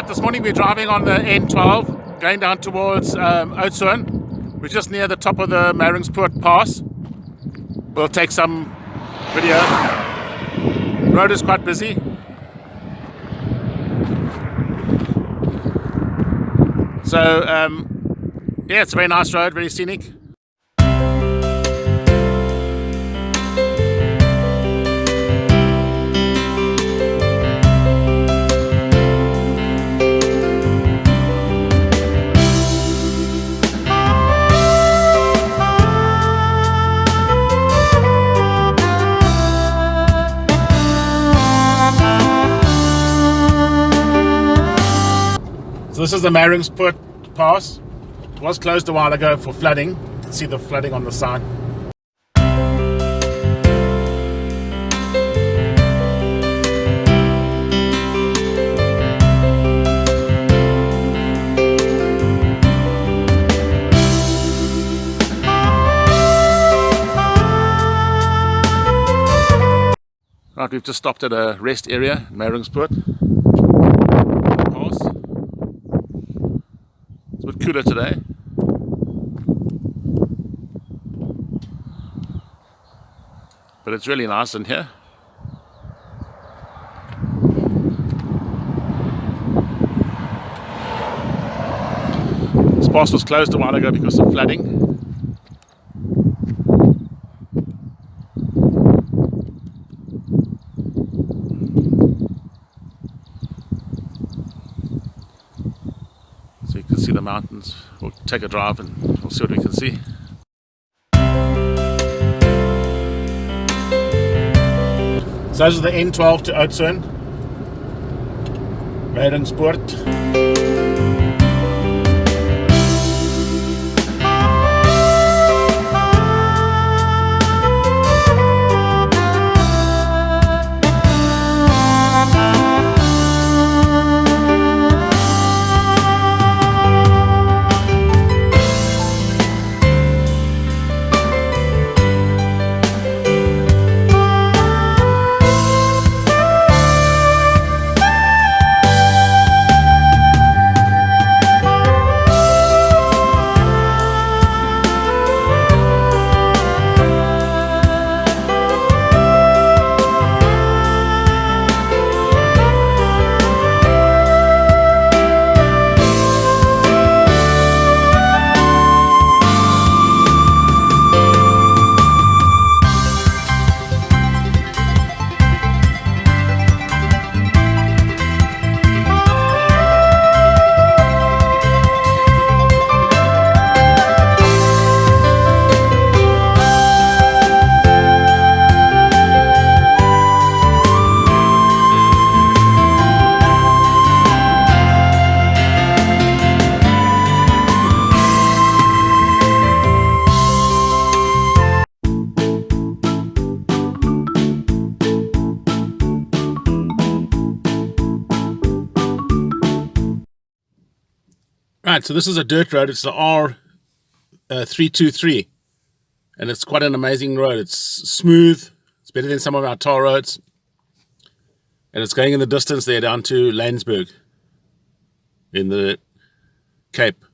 this morning we're driving on the N12 going down towards Oudtshoorn. We're just near the top of the Maringspoort Pass. We'll take some video. The road is quite busy. So yeah, it's a very nice road, very scenic. So this is the Maringspoort Pass. It was closed a while ago for flooding. You can see the flooding on the side. Right, we've just stopped at a rest area in Maringspoort. Pass. It's a bit cooler today. But it's really nice in here. This pass was closed a while ago because of flooding. So you can see the mountains. We'll take a drive and we'll see what we can see. So this is the N12 to Oudtshoorn, Maringspoort. Right, so this is a dirt road. It's the R323, and it's quite an amazing road. It's smooth. It's better than some of our tar roads, and it's going in the distance there down to Landsberg in the Cape.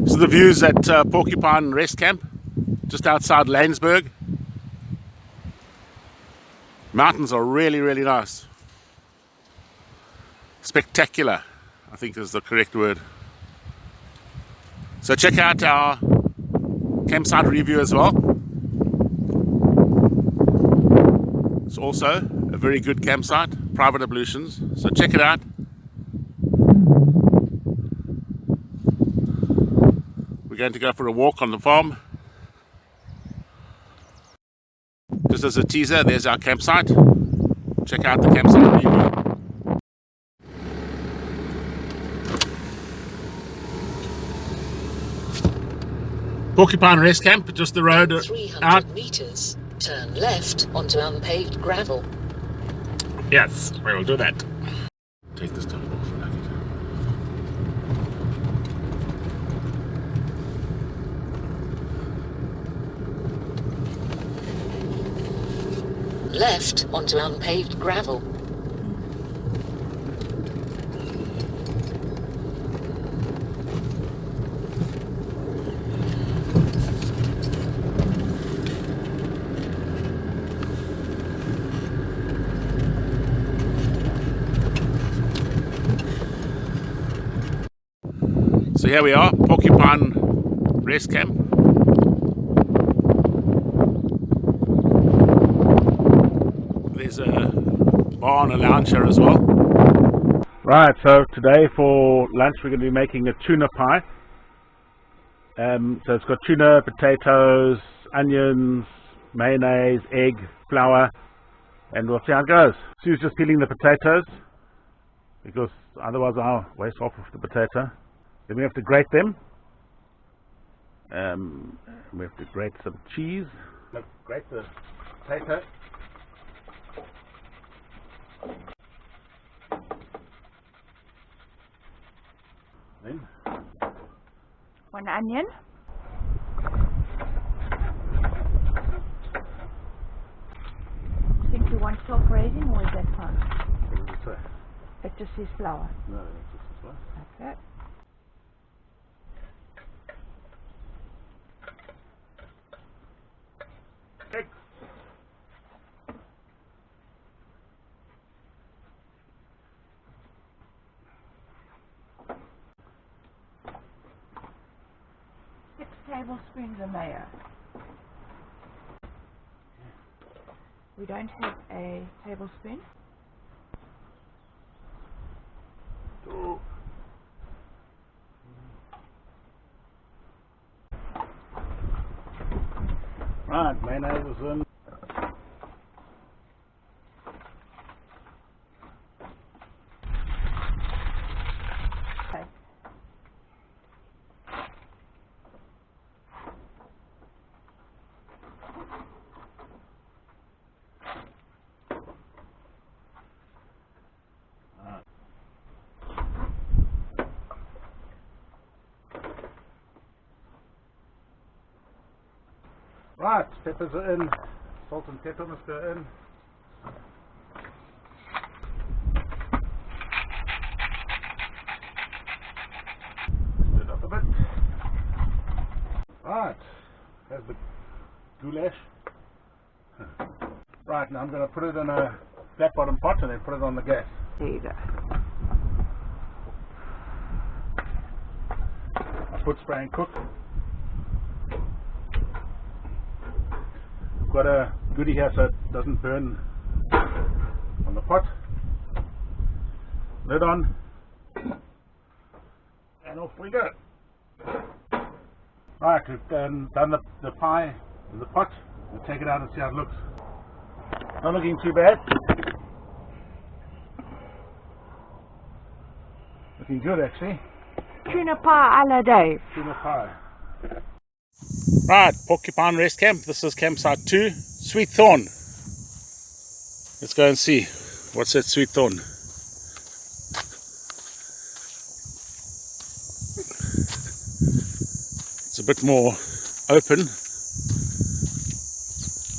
So the views at Porcupine Rest Camp, just outside Landsberg. Mountains are really, really nice. Spectacular, I think is the correct word. So check out our campsite review as well. It's also a very good campsite, private ablutions. So check it out. We're going to go for a walk on the farm. Just as a teaser, there's our campsite. Check out the campsite review. Porcupine Rest Camp, just the road 300 out. meters. Turn left onto unpaved gravel. Yes, we will do that. Take this stuff off when I get left onto unpaved gravel. So here we are, Porcupine Rest Camp. There's a bar and a lounge here as well. Right, so today for lunch we're going to be making a tuna pie. So it's got tuna, potatoes, onions, mayonnaise, egg, flour, and we'll see how it goes. Sue's just peeling the potatoes because otherwise I'll waste half of the potato. Then we have to grate them. We have to grate some cheese. Let's grate the potato. Then 1 onion. Think you want top raising or is that fine? what does it say? It just says flour. No, that's just this one. Okay. Egg. Six tablespoons of mayo. We don't have a tablespoon. Two. Right, mayonnaise is in. Okay. Right, peppers are in. Salt and pepper must go in. Stir it up a bit. Right, there's the goulash. Right, now I'm going to put it in a flat bottom pot and then put it on the gas. There you go. I put spray and cook. Got a goodie here so it doesn't burn on the pot. Lid on, and off we go. Right, we've done the pie in the pot. We'll take it out and see how it looks. Not looking too bad. Looking good actually. Tuna pie a la Dave. Tuna pie. Right, Porcupine Rest Camp. This is campsite 2, Sweet Thorn. Let's go and see. What's that Sweet Thorn? It's a bit more open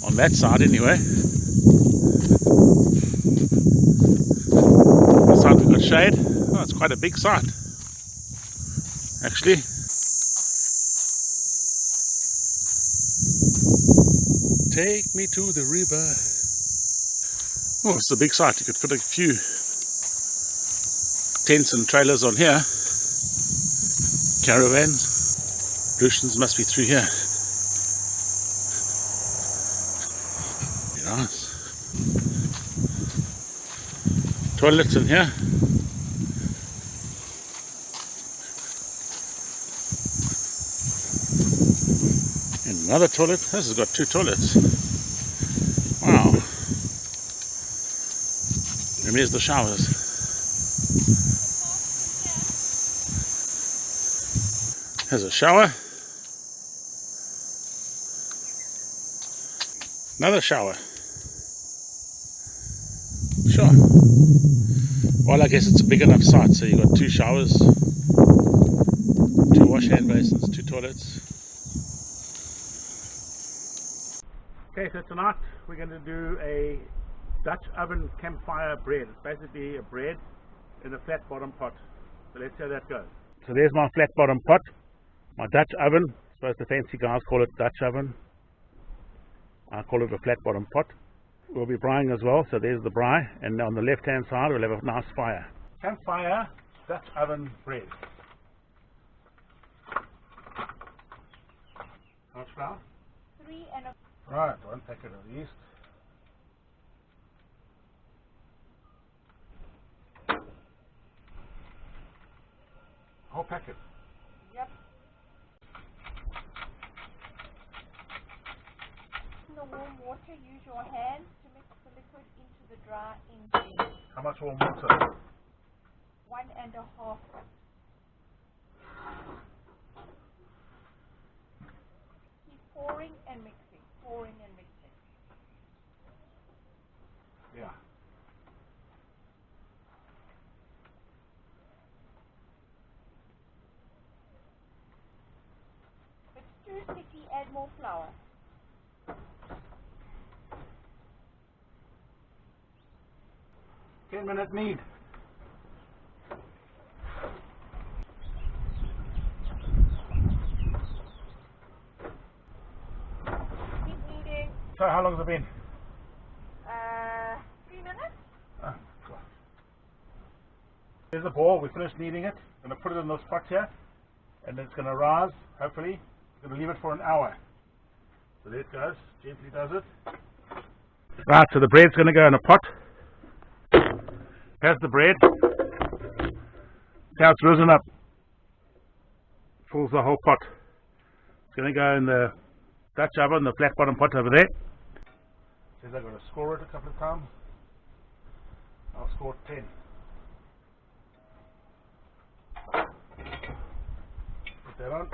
on that side anyway. This side we've got shade. Oh, it's quite a big site actually. Take me to the river. Oh, it's a big site. You could put a few tents and trailers on here. Caravans. Lucians must be through here. Very nice. Toilets in here. And another toilet. This has got 2 toilets. Wow. And here's the showers. There's a shower. Another shower. Sure. Well, I guess it's a big enough site, so you've got 2 showers, 2 wash hand basins, 2 toilets. Okay, so tonight we're going to do a Dutch oven campfire bread. It's basically a bread in a flat bottom pot. So let's see how that goes. So there's my flat bottom pot, my Dutch oven. I suppose the fancy guys call it Dutch oven. I call it a flat bottom pot. We'll be braaiing as well, so there's the braai, and on the left hand side we'll have a nice fire. Campfire Dutch oven bread. How much flour? 3 and a... Right, 1 packet of yeast. Whole packet. Yep. In the warm water, use your hands to mix the liquid into the dry ingredient. How much warm water? 1.5 cups. Keep pouring and mixing, pouring and mixing. Yeah. If it's too sticky, add more flour. Ten-minute knead. Keep kneading. So how long has it been? 3 minutes. Ah, cool. Here's the ball. We finished kneading it. I'm going to put it in this pot here, and it's going to rise. Hopefully, we're going to leave it for an hour. So there it goes. Gently does it. Right. So the bread's going to go in a pot. Here's the bread. See how it's risen up. Fills the whole pot. It's going to go in the Dutch oven, the flat bottom pot over there. Says I've got to score it a couple of times. I'll score 10. Put that on.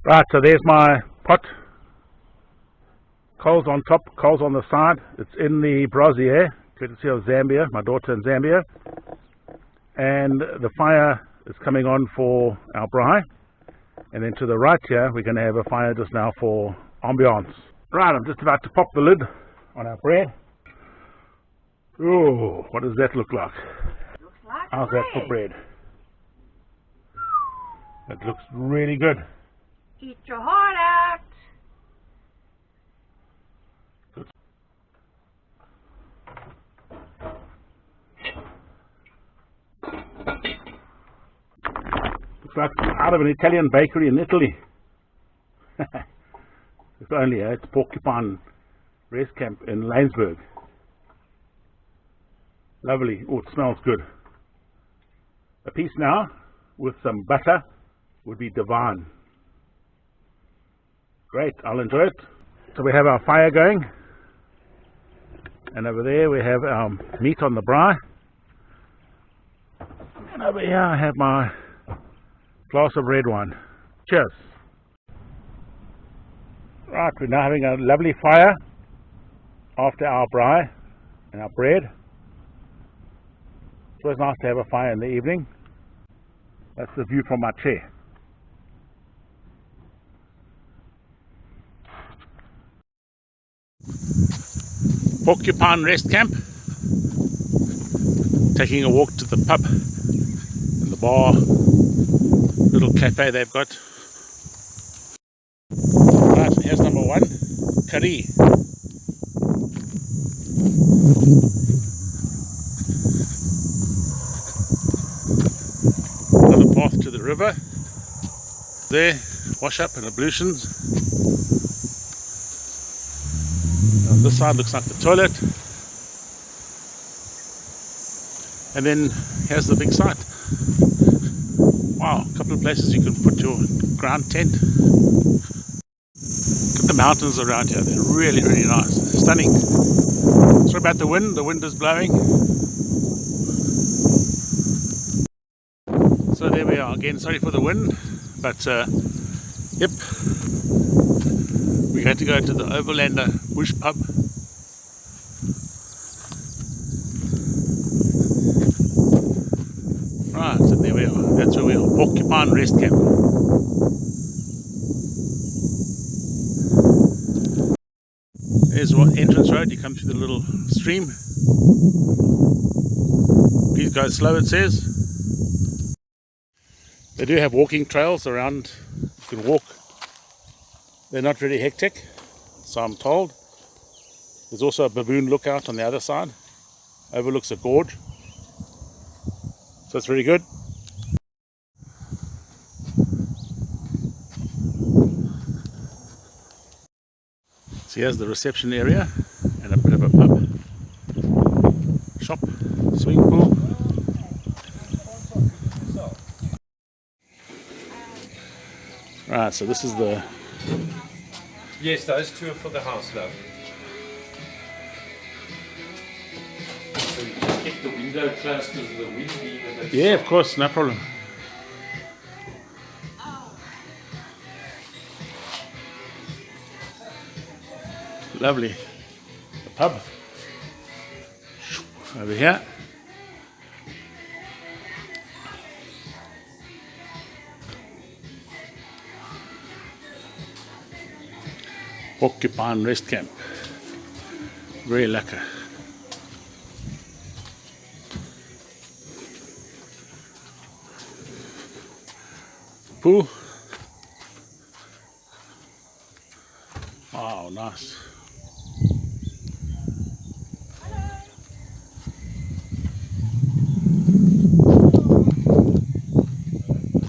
Right, so there's my pot. Coals on top, coals on the side. It's in the brazier, courtesy of Zambia, my daughter in Zambia. And the fire is coming on for our braai. And then to the right here, we're going to have a fire just now for ambiance. Right, I'm just about to pop the lid on our bread. Oh, what does that look like? Looks like How's that for bread? That looks really good. Eat your heart out. Good. Looks like out of an Italian bakery in Italy. It's only it's Porcupine Rest Camp in Lanesburg. Lovely. Oh, it smells good. A piece now with some butter would be divine. Great, I'll enjoy it. So we have our fire going, and over there we have our meat on the braai, and over here I have my glass of red wine. Cheers. Right, we're now having a lovely fire after our braai and our bread. It's always nice to have a fire in the evening. That's the view from my chair. Porcupine Rest Camp. Taking a walk to the pub and the bar, little cafe they've got. Right, here's number 1, curry. Another path to the river. There, wash up and ablutions. On this side looks like the toilet. And then here's the big site. Wow, a couple of places you can put your ground tent. Look at the mountains around here, they're really, really nice. Stunning. Sorry about the wind is blowing. So there we are, again sorry for the wind, but yep, we're going to go to the Overlanding bush pub. Right, so there we are, that's where we are, Porcupine Rest Camp. road, you come to the little stream. Please go slow, it says. They do have walking trails around. You can walk. They're not very hectic, so I'm told. There's also a baboon lookout on the other side. Overlooks a gorge. So it's very good. So here's the reception area and a bit of a pub, shop, swimming pool. Right, so this is the... Yes, those two are for the house, love. So you just keep the window closed because of the wind being a bit Yeah, of course, no problem. Lovely. The pub. Over here. Porcupine Rest Camp. Very lekker. Pool. Wow, nice.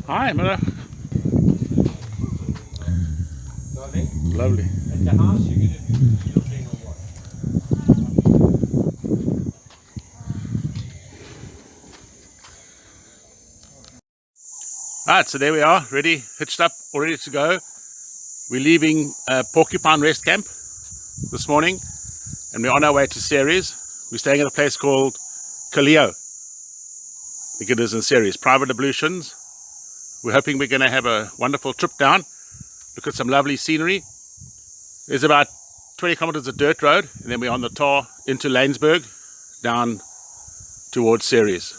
Hi, mother. Darling, Lovely. at the house you're going to do children or what? Right, so there we are, ready, hitched up, all ready to go. We're leaving Porcupine Rest Camp this morning, and we're on our way to Ceres. We're staying at a place called Kaleo. I think it is in Ceres. Private ablutions. We're hoping we're going to have a wonderful trip down, look at some lovely scenery. There's about 20 kilometers of dirt road, and then we're on the tar into Lanesburg, down towards Ceres.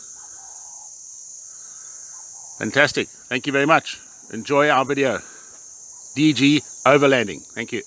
Fantastic. Thank you very much. Enjoy our video. DG Overlanding. Thank you.